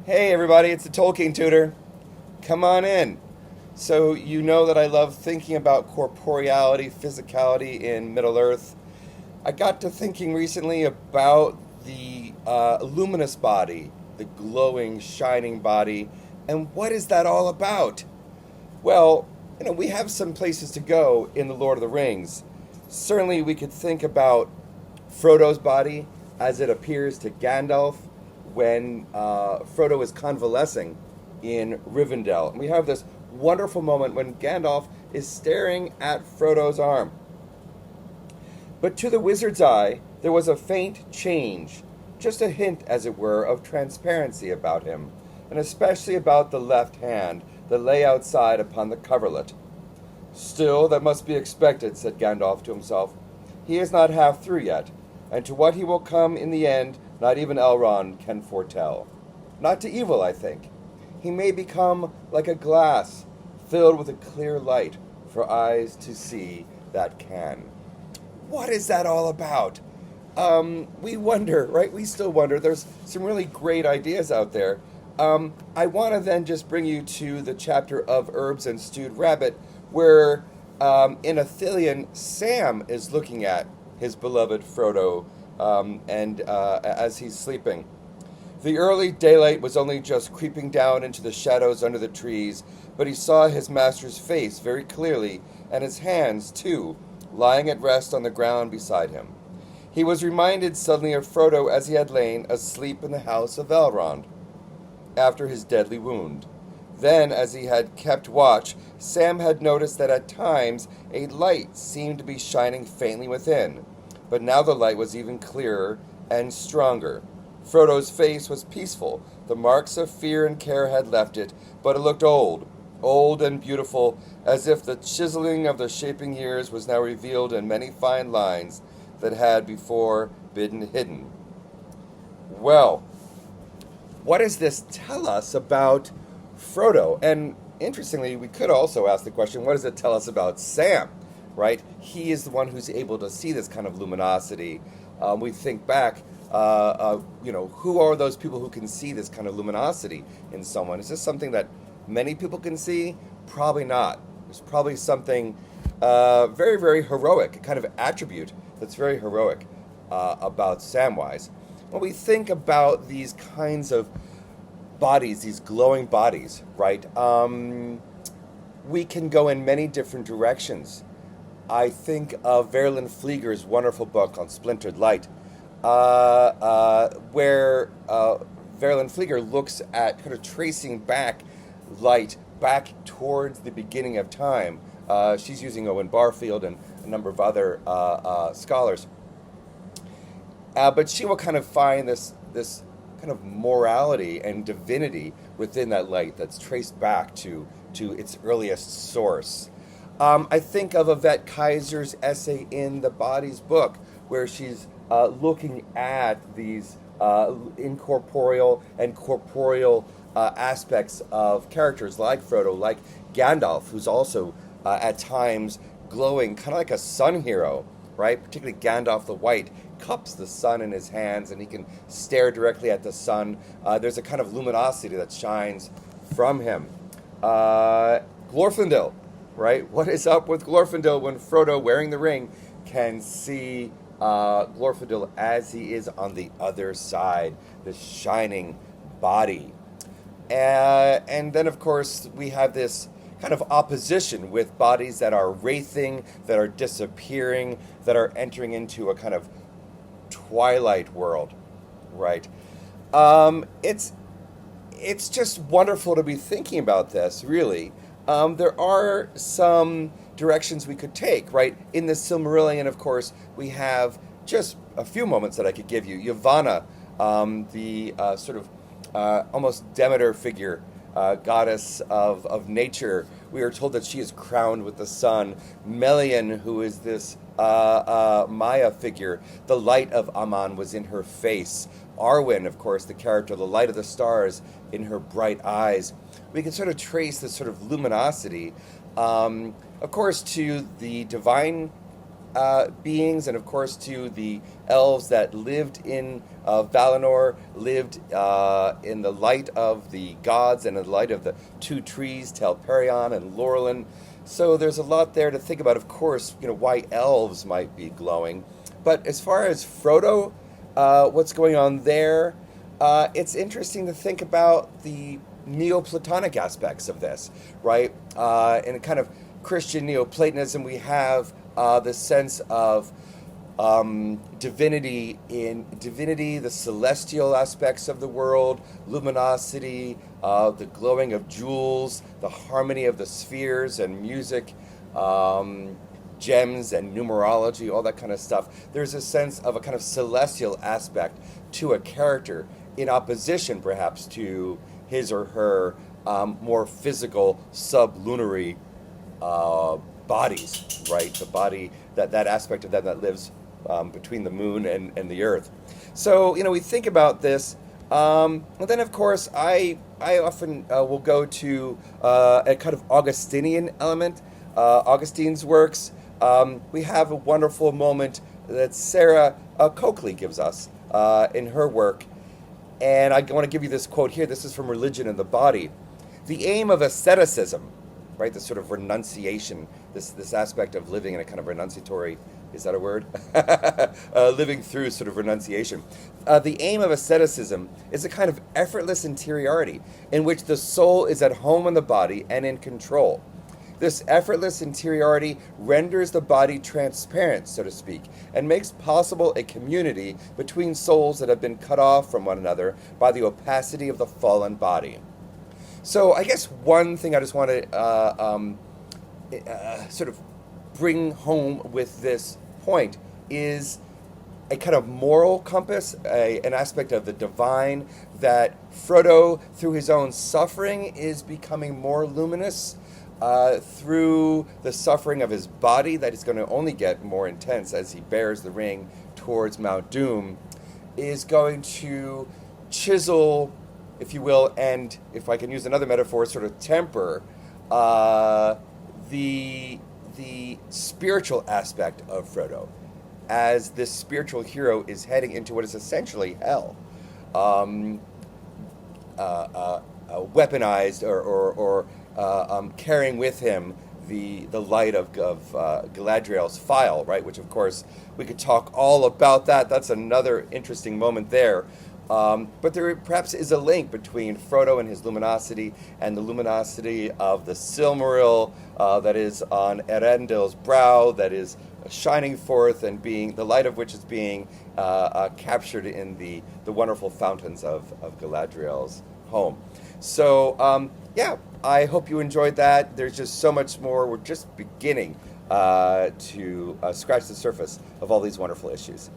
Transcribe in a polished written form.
Hey everybody, it's the Tolkien Tutor. Come on in. So you know that I love thinking about corporeality, physicality in Middle-earth. I got to thinking recently about the luminous body, the glowing, shining body, and what is that all about? Well, we have some places to go in the Lord of the Rings. Certainly we could think about Frodo's body as it appears to Gandalf when Frodo is convalescing in Rivendell. And we have this wonderful moment when Gandalf is staring at Frodo's arm. But to the wizard's eye, there was a faint change, just a hint, as it were, of transparency about him, and especially about the left hand that lay outside upon the coverlet. Still, that must be expected, said Gandalf to himself. He is not half through yet, and to what he will come in the end, not even Elrond can foretell. Not to evil, I think. He may become like a glass, filled with a clear light for eyes to see that can. What is that all about? We wonder, right? We still wonder. There's some really great ideas out there. I want to then just bring you to the chapter of Herbs and Stewed Rabbit, where in Ithilien, Sam is looking at his beloved Frodo and as he's sleeping. The early daylight was only just creeping down into the shadows under the trees, but he saw his master's face very clearly, and his hands, too, lying at rest on the ground beside him. He was reminded suddenly of Frodo as he had lain asleep in the house of Elrond, after his deadly wound. Then, as he had kept watch, Sam had noticed that at times a light seemed to be shining faintly within, but now the light was even clearer and stronger. Frodo's face was peaceful. The marks of fear and care had left it, but it looked old and beautiful, as if the chiseling of the shaping years was now revealed in many fine lines that had before been hidden. Well, what does this tell us about Frodo? And interestingly, we could also ask the question, what does it tell us about Sam? Right? He is the one who's able to see this kind of luminosity. We think back, who are those people who can see this kind of luminosity in someone? Is this something that many people can see? Probably not. There's probably something very, very heroic, a kind of attribute that's very heroic about Samwise. When we think about these kinds of bodies, these glowing bodies, right, we can go in many different directions. I think of Verlyn Flieger's wonderful book on Splintered Light, where Verlyn Flieger looks at kind of tracing back light back towards the beginning of time. She's using Owen Barfield and a number of other scholars. But she will kind of find this kind of morality and divinity within that light that's traced back to its earliest source. I think of Yvette Kaiser's essay in the Body's book, where she's looking at these incorporeal and corporeal aspects of characters like Frodo, like Gandalf, who's also at times glowing, kind of like a sun hero, right? Particularly Gandalf the White cups the sun in his hands, and he can stare directly at the sun. There's a kind of luminosity that shines from him. Glorfindel, right? What is up with Glorfindel when Frodo, wearing the ring, can see Glorfindel as he is on the other side, the shining body. And then, of course, we have this kind of opposition with bodies that are wraithing, that are disappearing, that are entering into a kind of twilight world, right? It's just wonderful to be thinking about this, really. There are some directions we could take, right? In the Silmarillion, of course, we have just a few moments that I could give you. Yavanna, the sort of almost Demeter figure, goddess of nature. We are told that she is crowned with the sun. Melian, who is this Maya figure, the light of Aman was in her face. Arwen, of course, the character, the light of the stars in her bright eyes. We can sort of trace this sort of luminosity, of course, to the divine beings, and of course to the elves that lived in Valinor, lived in the light of the gods and in the light of the two trees, Telperion and Laurelin. So there's a lot there to think about. Of course, why elves might be glowing. But as far as Frodo, what's going on there, it's interesting to think about the Neoplatonic aspects of this, right? In a kind of Christian Neoplatonism, we have the sense of divinity, the celestial aspects of the world, luminosity, the glowing of jewels, the harmony of the spheres and music, gems and numerology, all that kind of stuff. There's a sense of a kind of celestial aspect to a character in opposition, perhaps, to his or her more physical, sublunary bodies, right? The body, that aspect of them that lives between the moon and the earth. So, we think about this. And then, of course, I often will go to a kind of Augustinian element, Augustine's works. We have a wonderful moment that Sarah Coakley gives us in her work. And I want to give you this quote here. This is from Religion and the Body. The aim of asceticism, right, this sort of renunciation, this aspect of living in a kind of renunciatory, is that a word? Living through sort of renunciation. The aim of asceticism is a kind of effortless interiority in which the soul is at home in the body and in control. This effortless interiority renders the body transparent, so to speak, and makes possible a community between souls that have been cut off from one another by the opacity of the fallen body. So I guess one thing I just want to sort of bring home with this point is a kind of moral compass, an aspect of the divine, that Frodo, through his own suffering, is becoming more luminous. Through the suffering of his body, that is going to only get more intense as he bears the ring towards Mount Doom, is going to chisel, if you will, and if I can use another metaphor, sort of temper the spiritual aspect of Frodo, as this spiritual hero is heading into what is essentially hell, weaponized or carrying with him the light of Galadriel's file, right? Which, of course, we could talk all about that. That's another interesting moment there. But there perhaps is a link between Frodo and his luminosity and the luminosity of the Silmaril that is on Eärendil's brow, that is shining forth and being the light of which is being captured in the wonderful fountains of Galadriel's home. So, I hope you enjoyed that. There's just so much more. We're just beginning to scratch the surface of all these wonderful issues.